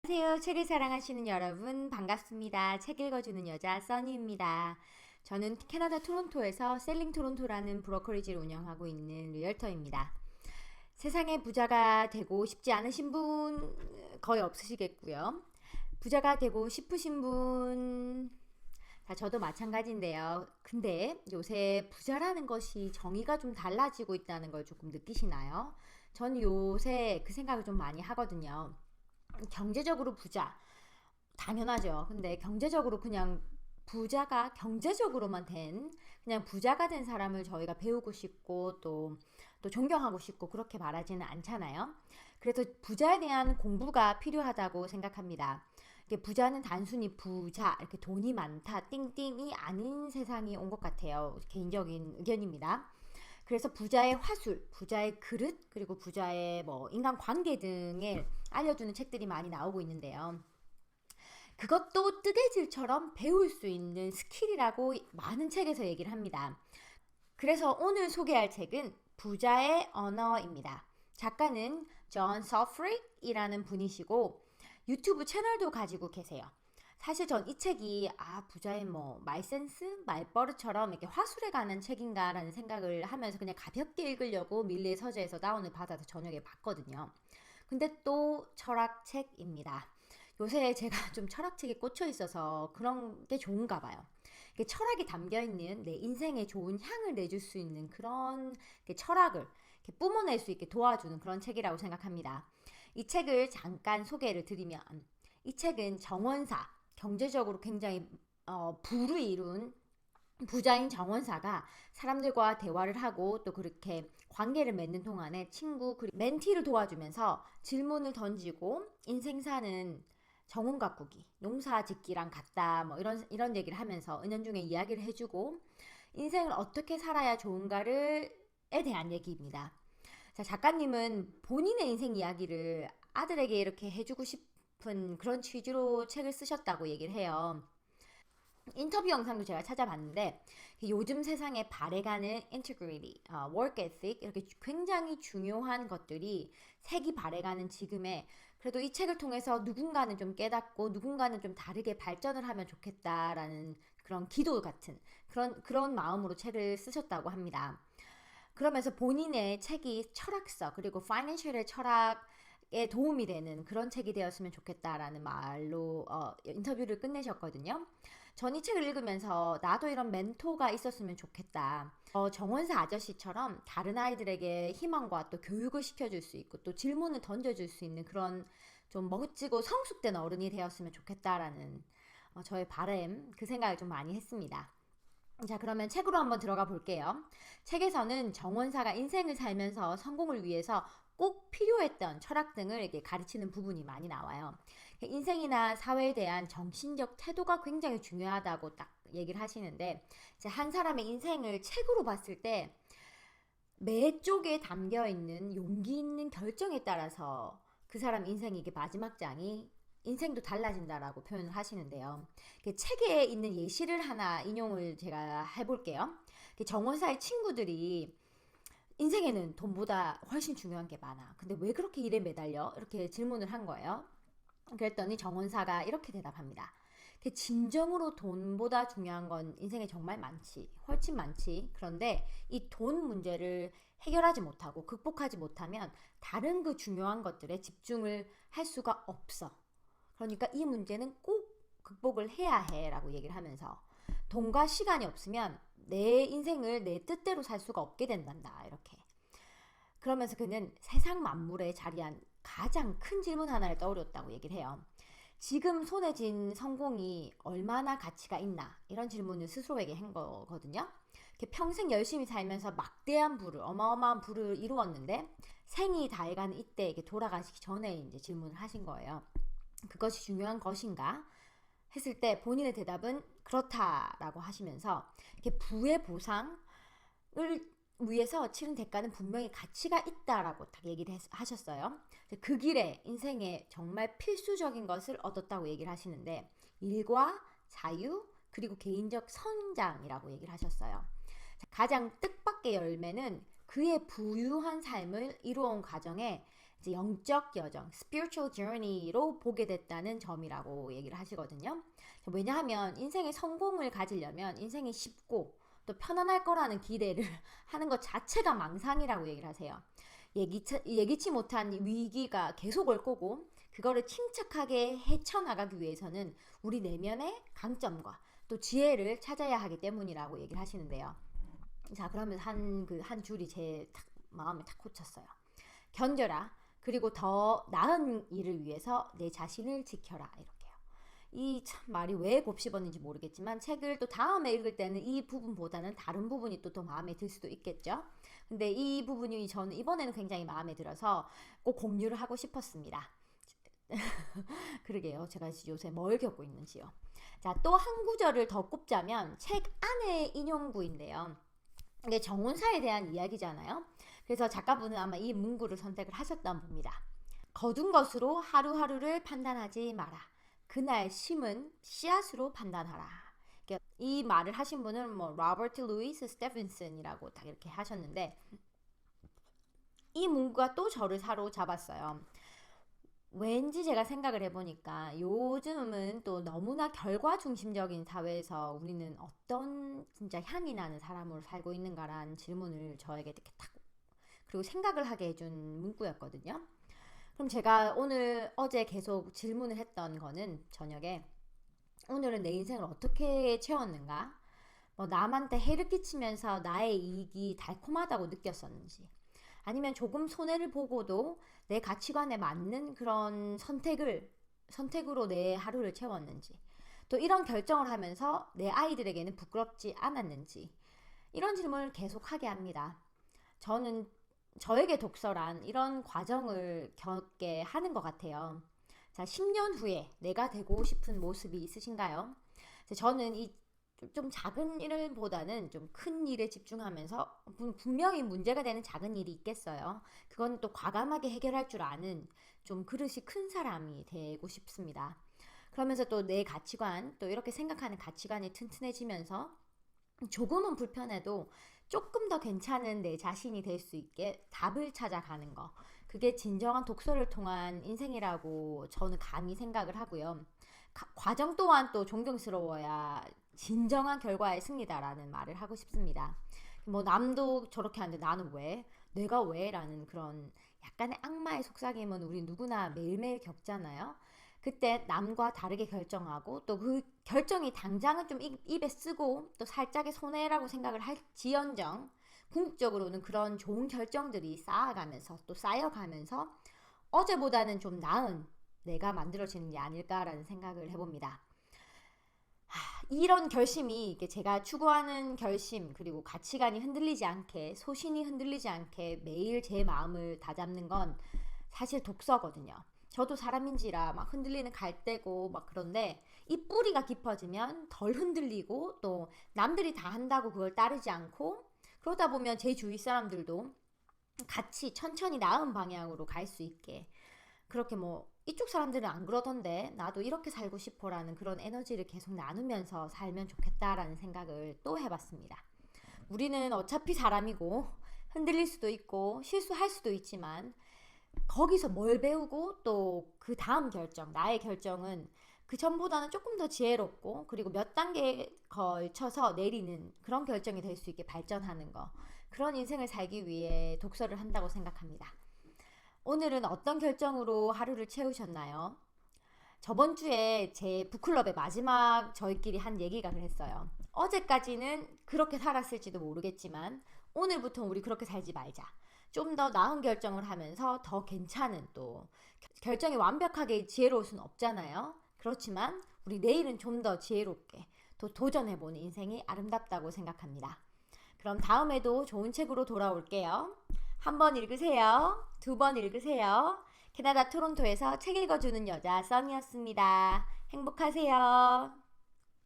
안녕하세요. 책을 사랑하시는 여러분 반갑습니다. 책 읽어주는 여자 써니입니다. 저는 캐나다 토론토에서 셀링 토론토라는 브로커리지를 운영하고 있는 리얼터입니다. 세상에 부자가 되고 싶지 않으신 분 거의 없으시겠고요. 부자가 되고 싶으신 분 저도 마찬가지인데요. 근데 요새 부자라는 것이 정의가 좀 달라지고 있다는 걸 조금 느끼시나요? 전 요새 그 생각을 좀 많이 하거든요. 경제적으로 부자 당연하죠. 근데 경제적으로 그냥 부자가 경제적으로만 된 그냥 부자가 된 사람을 저희가 배우고 싶고 또 존경하고 싶고 그렇게 말하지는 않잖아요. 그래서 부자에 대한 공부가 필요하다고 생각합니다. 부자는 단순히 부자 이렇게 돈이 많다 띵띵이 아닌 세상이 온 것 같아요. 개인적인 의견입니다. 그래서 부자의 화술, 부자의 그릇, 그리고 부자의 인간 관계 등을 알려주는 책들이 많이 나오고 있는데요. 그것도 뜨개질처럼 배울 수 있는 스킬이라고 많은 책에서 얘기를 합니다. 그래서 오늘 소개할 책은 부자의 언어입니다. 작가는 존 서프릭이라는 분이시고 유튜브 채널도 가지고 계세요. 사실 전 이 책이 부자의 말센스, 말버릇처럼 이렇게 화술에 관한 책인가라는 생각을 하면서 그냥 가볍게 읽으려고 밀리의 서재에서 다운을 받아서 저녁에 봤거든요. 근데 또 철학책입니다. 요새 제가 좀 철학책에 꽂혀 있어서 그런 게 좋은가 봐요. 철학이 담겨 있는 내 인생에 좋은 향을 내줄 수 있는 그런 철학을 뿜어낼 수 있게 도와주는 그런 책이라고 생각합니다. 이 책을 잠깐 소개를 드리면 이 책은 정원사, 경제적으로 굉장히 부를 이룬 부자인 정원사가 사람들과 대화를 하고 또 그렇게 관계를 맺는 동안에 친구 그리고 멘티를 도와주면서 질문을 던지고 인생사는 정원 가꾸기, 농사 짓기랑 같다 이런 얘기를 하면서 은연중에 이야기를 해주고 인생을 어떻게 살아야 좋은가를 에 대한 얘기입니다. 자, 작가님은 본인의 인생 이야기를 아들에게 이렇게 해주고 싶은 그런 취지로 책을 쓰셨다고 얘기를 해요. 인터뷰 영상도 제가 찾아봤는데 요즘 세상에 발해가는 integrity, work ethic 이렇게 굉장히 중요한 것들이 색이 발해가는 지금에 그래도 이 책을 통해서 누군가는 좀 깨닫고 누군가는 좀 다르게 발전을 하면 좋겠다라는 그런 기도 같은 그런 마음으로 책을 쓰셨다고 합니다. 그러면서 본인의 책이 철학서 그리고 파이낸셜의 철학에 도움이 되는 그런 책이 되었으면 좋겠다라는 말로 인터뷰를 끝내셨거든요. 전 이 책을 읽으면서 나도 이런 멘토가 있었으면 좋겠다. 정원사 아저씨처럼 다른 아이들에게 희망과 또 교육을 시켜줄 수 있고 또 질문을 던져줄 수 있는 그런 좀 멋지고 성숙된 어른이 되었으면 좋겠다라는 저의 바람 그 생각을 좀 많이 했습니다. 자, 그러면 책으로 한번 들어가 볼게요. 책에서는 정원사가 인생을 살면서 성공을 위해서 꼭 필요했던 철학 등을 이렇게 가르치는 부분이 많이 나와요. 인생이나 사회에 대한 정신적 태도가 굉장히 중요하다고 딱 얘기를 하시는데, 이제 한 사람의 인생을 책으로 봤을 때 매 쪽에 담겨 있는 용기 있는 결정에 따라서 그 사람 인생이 이게 마지막 장이 인생도 달라진다라고 표현을 하시는데요. 책에 있는 예시를 하나 인용을 제가 해볼게요. 정원사의 친구들이 인생에는 돈보다 훨씬 중요한 게 많아. 근데 왜 그렇게 일에 매달려? 이렇게 질문을 한 거예요. 그랬더니 정원사가 이렇게 대답합니다. 진정으로 돈보다 중요한 건 인생에 정말 많지. 훨씬 많지. 그런데 이 돈 문제를 해결하지 못하고 극복하지 못하면 다른 그 중요한 것들에 집중을 할 수가 없어. 그러니까 이 문제는 꼭 극복을 해야 해 라고 얘기를 하면서 돈과 시간이 없으면 내 인생을 내 뜻대로 살 수가 없게 된단다. 이렇게. 그러면서 그는 세상 만물에 자리한 가장 큰 질문 하나를 떠올렸다고 얘기를 해요. 지금 손에 쥔 성공이 얼마나 가치가 있나? 이런 질문을 스스로에게 한 거거든요. 평생 열심히 살면서 막대한 부를, 어마어마한 부를 이루었는데 생이 다해가는 이때 돌아가시기 전에 이제 질문을 하신 거예요. 그것이 중요한 것인가? 했을 때 본인의 대답은 그렇다라고 하시면서 부의 보상을 위해서 치른 대가는 분명히 가치가 있다라고 딱 얘기를 하셨어요. 그 길에 인생에 정말 필수적인 것을 얻었다고 얘기를 하시는데 일과 자유 그리고 개인적 성장이라고 얘기를 하셨어요. 가장 뜻밖의 열매는 그의 부유한 삶을 이루어온 과정에 이제 영적 여정, spiritual journey로 보게 됐다는 점이라고 얘기를 하시거든요. 왜냐하면 인생의 성공을 가지려면 인생이 쉽고 또 편안할 거라는 기대를 하는 것 자체가 망상이라고 얘기를 하세요. 예기치 못한 위기가 계속 올 거고 그거를 침착하게 헤쳐나가기 위해서는 우리 내면의 강점과 또 지혜를 찾아야 하기 때문이라고 얘기를 하시는데요. 자, 그러면서 한 줄이 제 마음에 탁 꽂혔어요. 견뎌라. 그리고 더 나은 일을 위해서 내 자신을 지켜라. 이렇게요. 이 참 말이 왜 곱씹었는지 모르겠지만 책을 또 다음에 읽을 때는 이 부분보다는 다른 부분이 또 더 마음에 들 수도 있겠죠. 근데 이 부분이 저는 이번에는 굉장히 마음에 들어서 꼭 공유를 하고 싶었습니다. 그러게요. 제가 요새 뭘 겪고 있는지요. 자, 또 한 구절을 더 꼽자면 책 안에 인용구인데요. 이게 정운사에 대한 이야기잖아요. 그래서 작가분은 아마 이 문구를 선택을 하셨던 분입니다. 거둔 것으로 하루하루를 판단하지 마라. 그날 심은 씨앗으로 판단하라. 이 말을 하신 분은 로버트 루이스 스테븐슨이라고 딱 이렇게 하셨는데 이 문구가 또 저를 사로잡았어요. 왠지 제가 생각을 해보니까 요즘은 또 너무나 결과 중심적인 사회에서 우리는 어떤 진짜 향이 나는 사람으로 살고 있는가라는 질문을 저에게 이렇게 딱 그리고 생각을 하게 해준 문구였거든요. 그럼 제가 어제 계속 질문을 했던 거는 저녁에 오늘은 내 인생을 어떻게 채웠는가? 남한테 해를 끼치면서 나의 이익이 달콤하다고 느꼈었는지 아니면 조금 손해를 보고도 내 가치관에 맞는 그런 선택으로 내 하루를 채웠는지 또 이런 결정을 하면서 내 아이들에게는 부끄럽지 않았는지 이런 질문을 계속하게 합니다. 저는 저에게 독서란 이런 과정을 겪게 하는 것 같아요. 자, 10년 후에 내가 되고 싶은 모습이 있으신가요? 저는 이 좀 작은 일보다는 좀 큰 일에 집중하면서 분명히 문제가 되는 작은 일이 있겠어요. 그건 또 과감하게 해결할 줄 아는 좀 그릇이 큰 사람이 되고 싶습니다. 그러면서 또 내 가치관, 또 이렇게 생각하는 가치관이 튼튼해지면서 조금은 불편해도 조금 더 괜찮은 내 자신이 될 수 있게 답을 찾아가는 거. 그게 진정한 독서를 통한 인생이라고 저는 감히 생각을 하고요. 과정 또한 또 존경스러워야 진정한 결과의 승리다라는 말을 하고 싶습니다. 남도 저렇게 하는데 나는 왜? 내가 왜? 라는 그런 약간의 악마의 속삭임은 우리 누구나 매일매일 겪잖아요. 그때 남과 다르게 결정하고 또 그 결정이 당장은 좀 입에 쓰고 또 살짝의 손해라고 생각을 할지언정 궁극적으로는 그런 좋은 결정들이 쌓여가면서 어제보다는 좀 나은 내가 만들어지는 게 아닐까라는 생각을 해봅니다. 이런 결심이 제가 추구하는 결심 그리고 가치관이 흔들리지 않게 소신이 흔들리지 않게 매일 제 마음을 다잡는 건 사실 독서거든요. 저도 사람인지라 막 흔들리는 갈대고 막 그런데 이 뿌리가 깊어지면 덜 흔들리고 또 남들이 다 한다고 그걸 따르지 않고 그러다 보면 제 주위 사람들도 같이 천천히 나은 방향으로 갈 수 있게 그렇게 이쪽 사람들은 안 그러던데 나도 이렇게 살고 싶어라는 그런 에너지를 계속 나누면서 살면 좋겠다라는 생각을 또 해봤습니다. 우리는 어차피 사람이고 흔들릴 수도 있고 실수할 수도 있지만 거기서 뭘 배우고 또 그 다음 결정, 나의 결정은 그 전보다는 조금 더 지혜롭고 그리고 몇 단계에 걸쳐서 내리는 그런 결정이 될 수 있게 발전하는 거 그런 인생을 살기 위해 독서를 한다고 생각합니다. 오늘은 어떤 결정으로 하루를 채우셨나요? 저번 주에 제 북클럽의 마지막 저희끼리 한 얘기가 그랬어요. 어제까지는 그렇게 살았을지도 모르겠지만 오늘부터 우리 그렇게 살지 말자. 좀 더 나은 결정을 하면서 더 괜찮은 또 결정이 완벽하게 지혜로울 수는 없잖아요. 그렇지만 우리 내일은 좀 더 지혜롭게 또 도전해보는 인생이 아름답다고 생각합니다. 그럼 다음에도 좋은 책으로 돌아올게요. 한 번 읽으세요. 2번 읽으세요. 캐나다 토론토에서 책 읽어주는 여자 써니였습니다. 행복하세요.